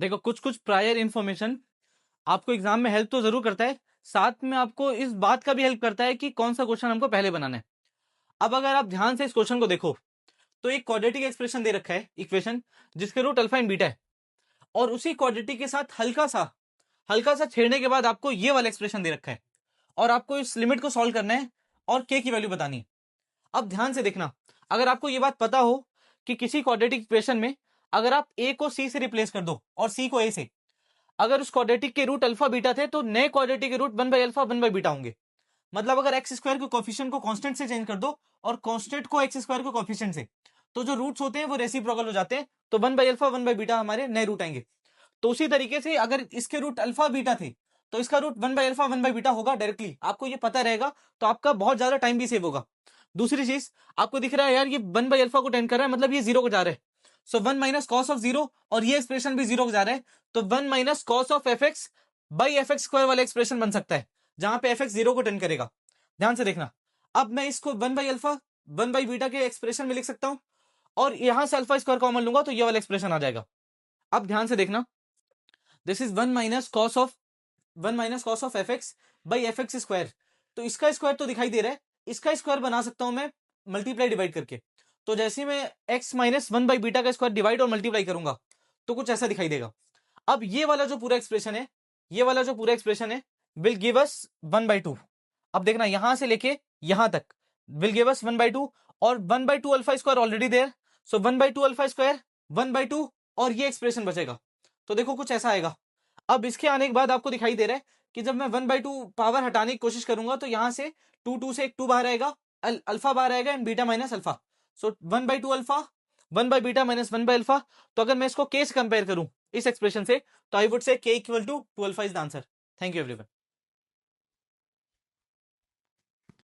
देखो कुछ कुछ प्रायर इन्फॉर्मेशन आपको एग्जाम में हेल्प तो जरूर करता है, साथ में आपको इस बात का भी हेल्प करता है कि कौन सा क्वेश्चन हमको पहले बनाना है। अब अगर आप ध्यान से इस क्वेश्चन को देखो तो एक क्वाड्रेटिक एक्सप्रेशन दे रखा है, इक्वेशन जिसके रूट अल्फा एंड बीटा है, और उसी क्वाड्रेटिक के साथ हल्का सा छेड़ने के बाद आपको ये वाला एक्सप्रेशन दे रखा है, और आपको इस लिमिट को सॉल्व करना है और के की वैल्यू बतानी है। अब ध्यान से देखना, अगर आपको ये बात पता हो कि किसी क्वाड्रेटिक इक्वेशन में अगर आप ए को सी से रिप्लेस कर दो और सी को ए से, अगर उस क्वाड्रेटिक के रूट अल्फा बीटा थे तो नए क्वाड्रेटिक के रूट 1/अल्फा 1/बीटा होंगे। मतलब अगर एक्स स्क्वायर के कोफिशिएंट को कांस्टेंट से चेंज कर दो और कांस्टेंट को एक्स स्क्वायर के कोफिशिएंट से, तो जो रूट्स होते हैं वो रेसिप्रोकल हो जाते हैं, तो 1/अल्फा 1/बीटा हमारे नए रूट आएंगे। तो उसी तरीके से अगर इसके रूट अल्फा बीटा थे तो इसका रूट 1/अल्फा 1/बीटा होगा डायरेक्टली, आपको ये पता रहेगा तो आपका बहुत ज्यादा टाइम भी सेव होगा। दूसरी चीज, आपको दिख रहा है यार ये 1/अल्फा को टेंड कर रहा है, मतलब ये जीरो को जा रहा है, सो 1 माइनस कॉस ऑफ जीरो, और ये एक्सप्रेशन भी जीरो को जा रहा है, तो 1 minus cos of F x by F x square वाला एक्सप्रेशन बन सकता है, जहां पे एफ एक्स जीरो को टेंड करेगा। ध्यान से देखना, अब मैं इसको 1/अल्फा 1/बीटा के एक्सप्रेशन में लिख सकता हूं, और यहां से अल्फा स्क्वायर कॉमन लूंगा तो ये वाला एक्सप्रेशन आ जाएगा। अब ध्यान से देखना, this is 1 minus cos of F x by F x square, तो इसका स्क्वायर तो दिखाई दे रहा है, इसका स्क्वायर बना सकता हूं मैं मल्टीप्लाई डिवाइड करके। तो जैसे मैं एक्स माइनस 1/बीटा का स्क्वायर डिवाइड और मल्टीप्लाई करूंगा तो कुछ ऐसा दिखाई देगा। अब ये वाला जो पूरा एक्सप्रेशन है, विल गिव अस 1/2। अब देखना यहां से लेके यहां तक विल गिव अस 1/2, और 1/2 alpha square already there, so 1/2 alpha square 1/2, और ये एक्सप्रेशन बचेगा। तो देखो कुछ ऐसा आएगा। अब इसके आने के बाद आपको दिखाई दे रहा है कि जब मैं 1/2 पावर हटाने की कोशिश करूंगा तो यहां से 2 से एक 2 बाहर आएगा, अल्फा बाहर आएगा and beta minus alpha, so 1/2 alpha 1/बीटा माइनस 1/अल्फा। तो अगर मैं इसको के से कंपेयर करूं इस एक्सप्रेशन से, तो आई would say k equal to 2 alpha is the answer. Thank you everyone.